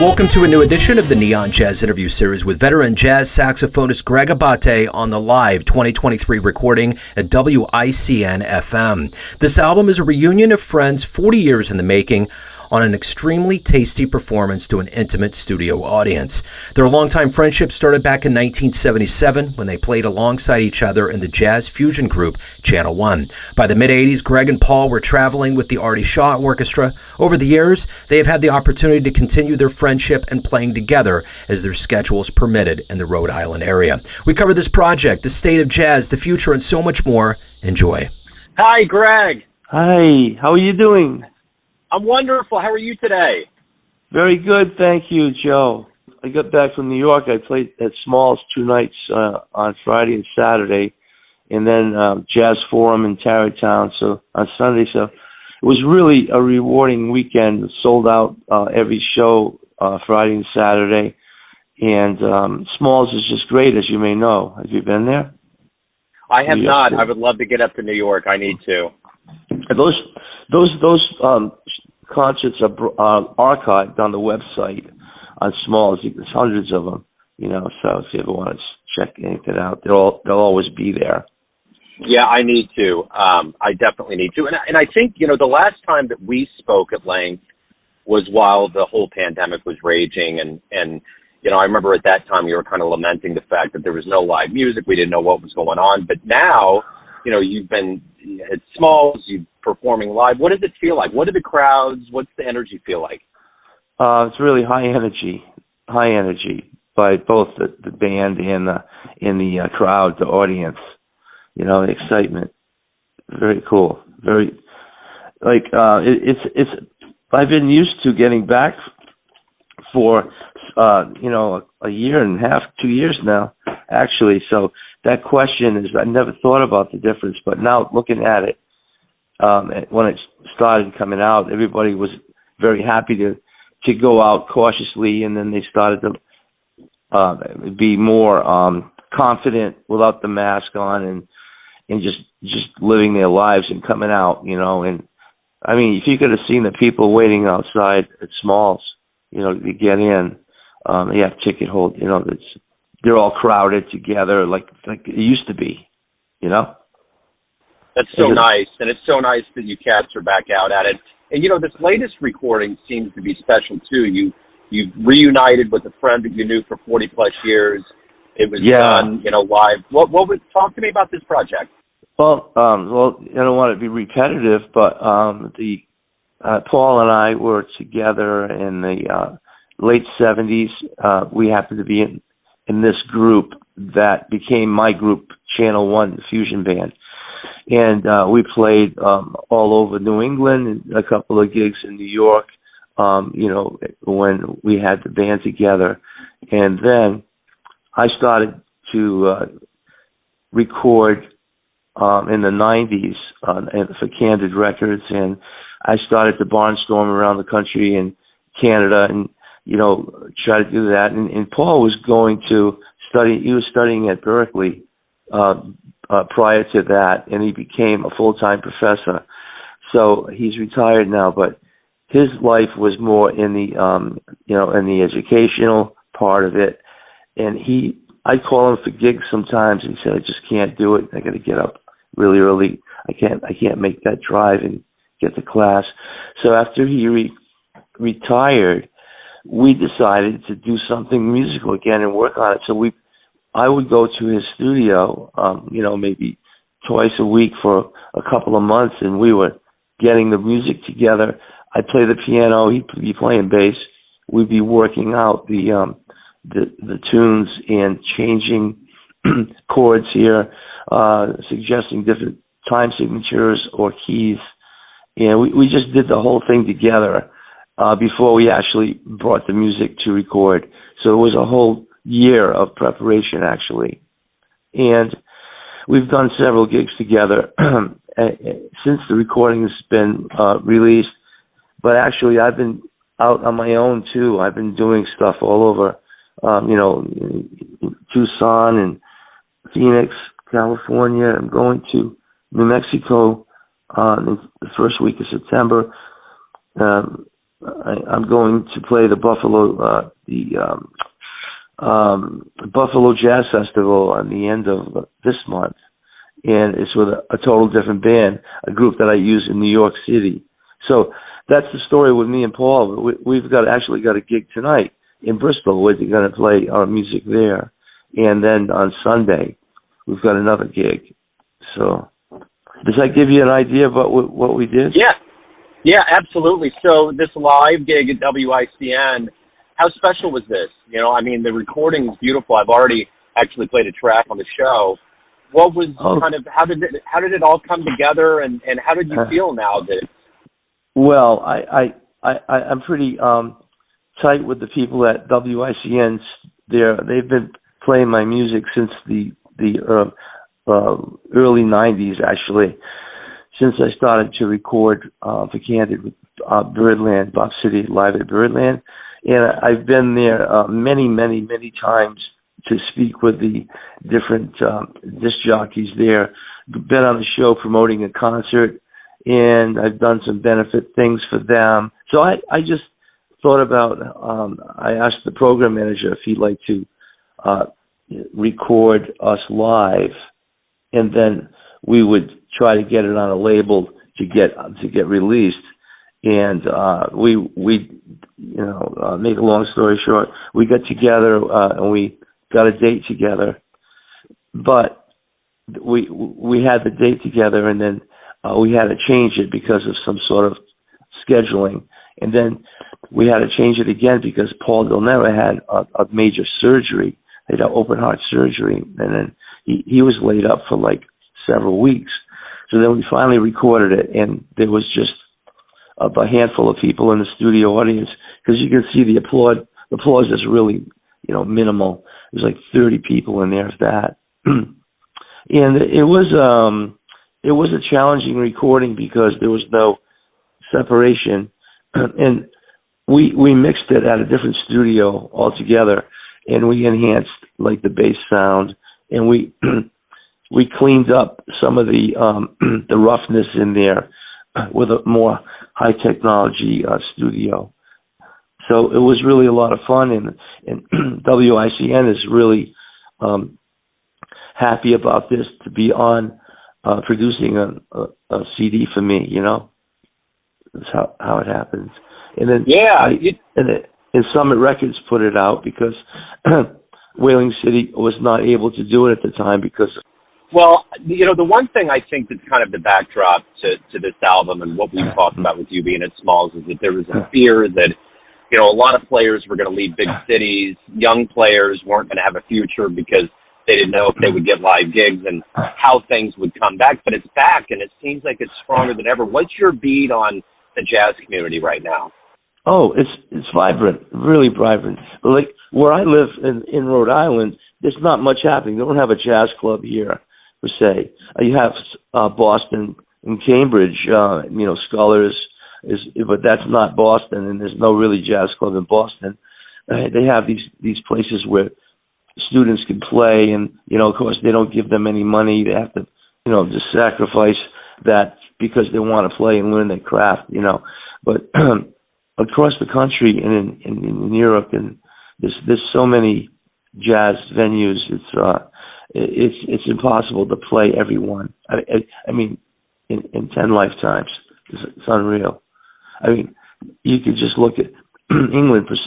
Welcome to a new edition of the Neon Jazz Interview Series with veteran jazz saxophonist Greg Abate on the live 2023 recording at WICN FM. This album is a reunion of friends 40 years in the making on an extremely tasty performance to an intimate studio audience. Their longtime friendship started back in 1977 when they played alongside each other in the jazz fusion group Channel One. By the mid-'80s, Greg and Paul were traveling with the Artie Shaw Orchestra. Over the years, they have had the opportunity to continue their friendship and playing together as their schedules permitted in the Rhode Island area. We cover this project, the state of jazz, the future, and so much more. Enjoy. Hi, Greg. Hi, how are you doing? I'm wonderful. How are you today? Very good, thank you, Joe. I got back from New York. I played at Smalls 2 nights on Friday and Saturday, and then Jazz Forum in Tarrytown on Sunday. So it was really a rewarding weekend. Sold out every show Friday and Saturday, and Smalls is just great, as you may know. Have you been there? I have not. I would love to get up to New York. I need to. Those concerts are archived on the website on Smalls. There's hundreds of them, so if you ever want to check anything out, they'll always be there. Yeah, I need to. I definitely need to. And I think, the last time that we spoke at length was while the whole pandemic was raging. And I remember at that time you were kind of lamenting the fact that there was no live music. We didn't know what was going on. But now, you've been at Smalls, you're performing live. What does it feel like? What are the crowds? What's the energy feel like? It's really high energy by both the band and the crowd, the audience. The excitement. Very cool. Very it's. I've been used to getting back for a year and a half, 2 years now, actually. So that question is, I never thought about the difference, but now looking at it, when it started coming out, everybody was very happy to go out cautiously, and then they started to be more confident without the mask on and just living their lives and coming out, and I mean, if you could have seen the people waiting outside at Smalls, to get in, they have ticket hold, they're all crowded together like it used to be, That's so nice, and it's so nice that you cats are back out at it. And, this latest recording seems to be special, too. You've reunited with a friend that you knew for 40-plus years. It was done, live. Talk to me about this project. Well, I don't want to be repetitive, but Paul and I were together in the late 70s. We happened to be in this group that became my group, Channel One, the fusion band. And we played all over New England and a couple of gigs in New York, when we had the band together. And then I started to record in the 90s for Candid Records, and I started to barnstorm around the country and Canada and, try to do that. And Paul was going to study, he was studying at Berkeley prior to that, and he became a full-time professor. So he's retired now, but his life was more in the, in the educational part of it. And I'd call him for gigs sometimes, and he said, I just can't do it. I got to get up really early. I can't make that drive and get to class. So after he retired, we decided to do something musical again and work on it. So I would go to his studio, maybe twice a week for a couple of months, and we were getting the music together. I'd play the piano, he'd be playing bass. We'd be working out the tunes and changing chords here, suggesting different time signatures or keys. And we just did the whole thing together before we actually brought the music to record. So it was a whole year of preparation, actually. And we've done several gigs together since the recording has been released. But actually, I've been out on my own, too. I've been doing stuff all over, Tucson and Phoenix, California. I'm going to New Mexico in the first week of September. I'm going to play the Buffalo Jazz Festival on the end of this month, and it's with a total different band, a group that I use in New York City. So that's the story with me and Paul. We've actually got a gig tonight in Bristol. We're going to play our music there, and then on Sunday we've got another gig. So does that give you an idea about what we did? Yeah, absolutely. So this live gig at WICN, how special was this? I mean, the recording is beautiful. I've already actually played a track on the show. What was how did it all come together, and how did you feel now that? Well, I'm pretty tight with the people at WICN. They've been playing my music since the early '90s, actually, since I started to record for Candid with Birdland, Bob City Live at Birdland. And I've been there many, many, many times to speak with the different disc jockeys there. Been on the show promoting a concert, and I've done some benefit things for them. So I just thought about, I asked the program manager if he'd like to record us live, and then we would try to get it on a label to get released. And make a long story short, we got together and we got a date together. But we had the date together, and then we had to change it because of some sort of scheduling. And then we had to change it again because Paul Delnera had a major surgery. He had open heart surgery, and then he was laid up for like several weeks. So then we finally recorded it, and there was just a handful of people in the studio audience, because you can see the applause is really, minimal. There's like 30 people in there, if that. And it was a challenging recording because there was no separation, and we mixed it at a different studio altogether, and we enhanced like the bass sound, and we cleaned up some of the roughness in there with a more high technology studio. So it was really a lot of fun, and WICN is really happy about this, to be on producing a CD for me. That's how it happens. And then and Summit Records put it out because Whaling City was not able to do it at the time because. Well, the one thing I think that's kind of the backdrop to this album and what we've talked about with you being at Smalls is that there was a fear that, a lot of players were going to leave big cities. Young players weren't going to have a future because they didn't know if they would get live gigs and how things would come back. But it's back, and it seems like it's stronger than ever. What's your beat on the jazz community right now? Oh, it's vibrant, really vibrant. Like where I live in Rhode Island, there's not much happening. They don't have a jazz club here, per se. You have Boston and Cambridge, Scholars, but that's not Boston, and there's no really jazz club in Boston. They have these places where students can play, and of course they don't give them any money. They have to just sacrifice that because they want to play and learn their craft. But across the country and in Europe, and there's so many jazz venues. It's impossible to play every one. I mean, in 10 lifetimes, it's unreal. I mean, you could just look at England, for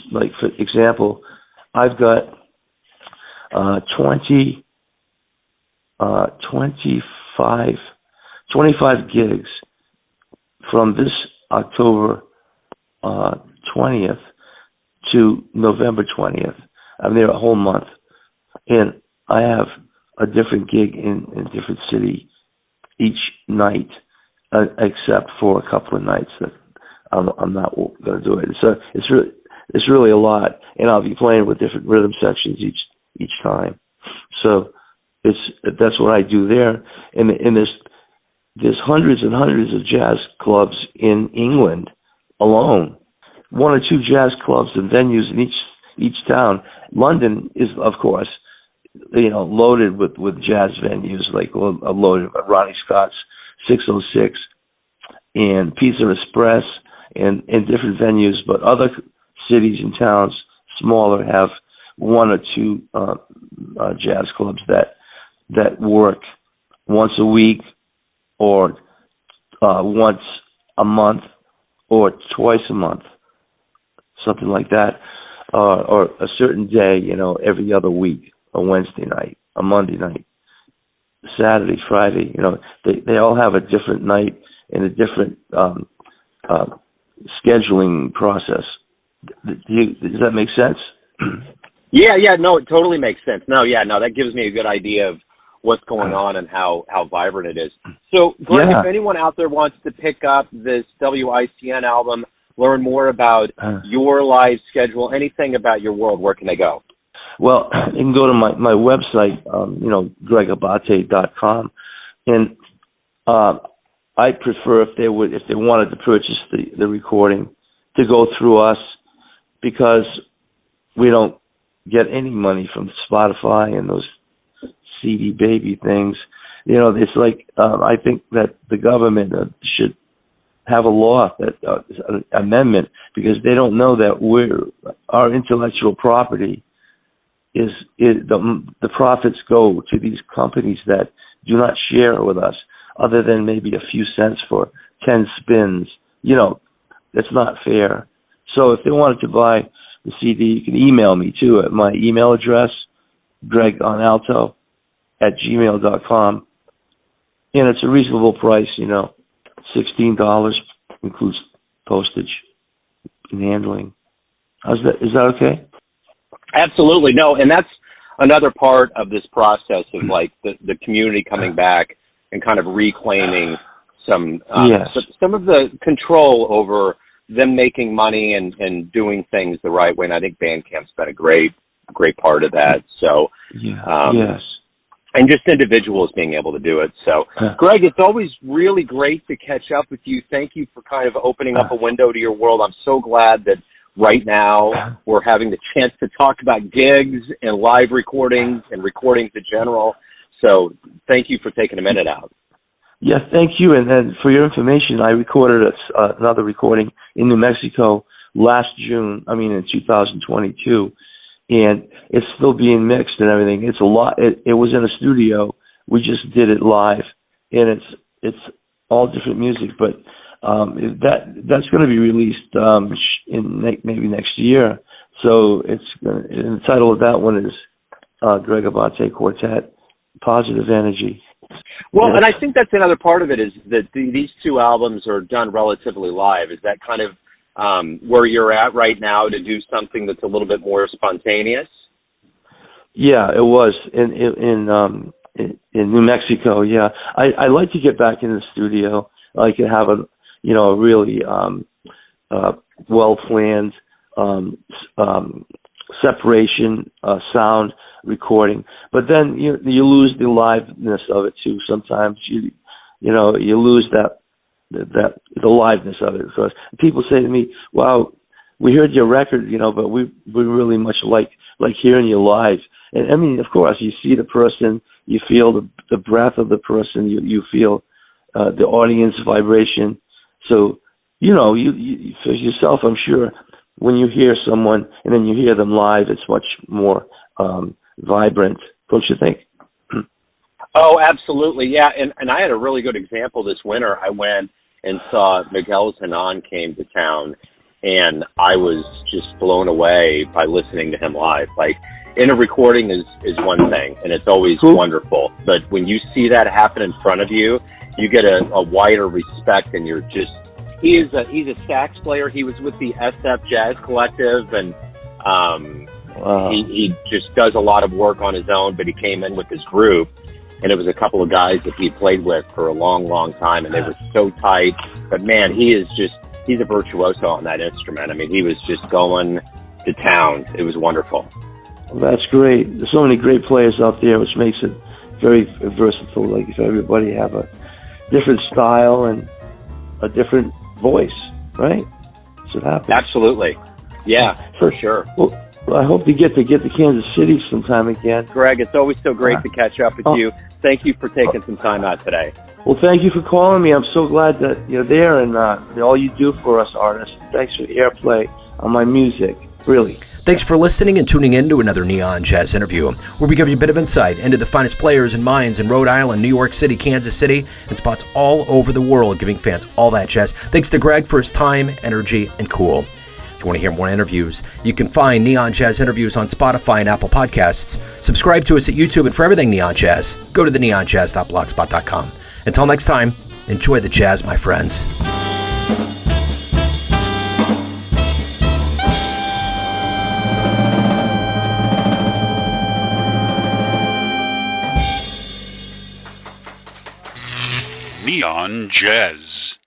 example. I've got 25 gigs from this October 20th to November 20th. I'm there a whole month, and I have a different gig in a different city each night, except for a couple of nights that I'm not going to do it. So it's really a lot, and I'll be playing with different rhythm sections each time. So that's what I do there, and there's hundreds and hundreds of jazz clubs in England alone. One or two jazz clubs and venues in each town. London is, of course, loaded with jazz venues, like loaded by Ronnie Scott's 606 and Pizza Express and different venues, but other cities and towns, smaller, have one or two jazz clubs that work once a week, or once a month, or twice a month, something like that, or a certain day, every other week, a Wednesday night, a Monday night, Saturday, Friday. They all have a different night and a different scheduling process. Does that make sense? Yeah, no, it totally makes sense. No, that gives me a good idea of what's going on and how vibrant it is. So, Greg, if anyone out there wants to pick up this WICN album, learn more about your live schedule, anything about your world, where can they go? Well, you can go to my website, gregabate.com, and I prefer if they wanted to purchase the recording, to go through us, because we don't get any money from Spotify and those CD baby things. It's like I think that the government should have a law, an amendment, because they don't know that our intellectual property is the profits go to these companies that do not share with us, other than maybe a few cents for 10 spins. That's not fair. So if they wanted to buy the CD, you can email me too at my email address, gregonalto@gmail.com, and it's a reasonable price. $16 includes postage and handling. Is that okay? Absolutely. No, and that's another part of this process of like the community coming back and kind of reclaiming some of the control over them making money and doing things the right way. And I think Bandcamp's been a great part of that. So, yes. And just individuals being able to do it. So, Greg, it's always really great to catch up with you. Thank you for kind of opening up a window to your world. I'm so glad that right now we're having the chance to talk about gigs and live recordings and recordings in general. So thank you for taking a minute out. Yes, thank you. And then for your information, I recorded another recording in New Mexico in 2022. And it's still being mixed and everything. It's a lot. It was in a studio. We just did it live, and it's all different music. But that's going to be released in maybe next year. So the title of that one is Greg Abate Quartet, Positive Energy. Well, and I think that's another part of it, is that these two albums are done relatively live. Is that kind of where you're at right now, to do something that's a little bit more spontaneous? Yeah, it was in New Mexico. Yeah, I like to get back in the studio. I like to have a really well planned separation sound recording. But then you lose the liveness of it too. Sometimes you lose the liveness of it. So people say to me, "Wow, we heard your record, but we really much like hearing you live." And I mean, of course, you see the person, you feel the breath of the person, you feel the audience vibration. So you for yourself, I'm sure, when you hear someone and then you hear them live, it's much more vibrant, don't you think? Oh, absolutely, yeah. And I had a really good example this winter. I went and saw Miguel Zenon came to town, and I was just blown away by listening to him live. Like, in a recording is one thing, and it's always wonderful. But when you see that happen in front of you, you get a wider respect, and you're just, he's a sax player. He was with the SF Jazz Collective, and he just does a lot of work on his own, but he came in with his group. And it was a couple of guys that he played with for a long, long time, and they were so tight. But man, he's a virtuoso on that instrument. I mean, he was just going to town. It was wonderful. Well, that's great. There's so many great players out there, which makes it very versatile. Like, if everybody have a different style and a different voice, right? That's what happens. Absolutely. Yeah, for sure. Well, Well, I hope to get to Kansas City sometime again. Greg, it's always so great to catch up with you. Thank you for taking some time out today. Well, thank you for calling me. I'm so glad that you're there and all you do for us artists. Thanks for the airplay on my music, really. Thanks for listening and tuning in to another Neon Jazz interview, where we give you a bit of insight into the finest players and minds in Rhode Island, New York City, Kansas City, and spots all over the world, giving fans all that jazz. Thanks to Greg for his time, energy, and cool. If you want to hear more interviews, you can find Neon Jazz interviews on Spotify and Apple Podcasts. Subscribe to us at YouTube, and for everything Neon Jazz, go to the neonjazz.blogspot.com. Until next time, enjoy the jazz, my friends. Neon Jazz.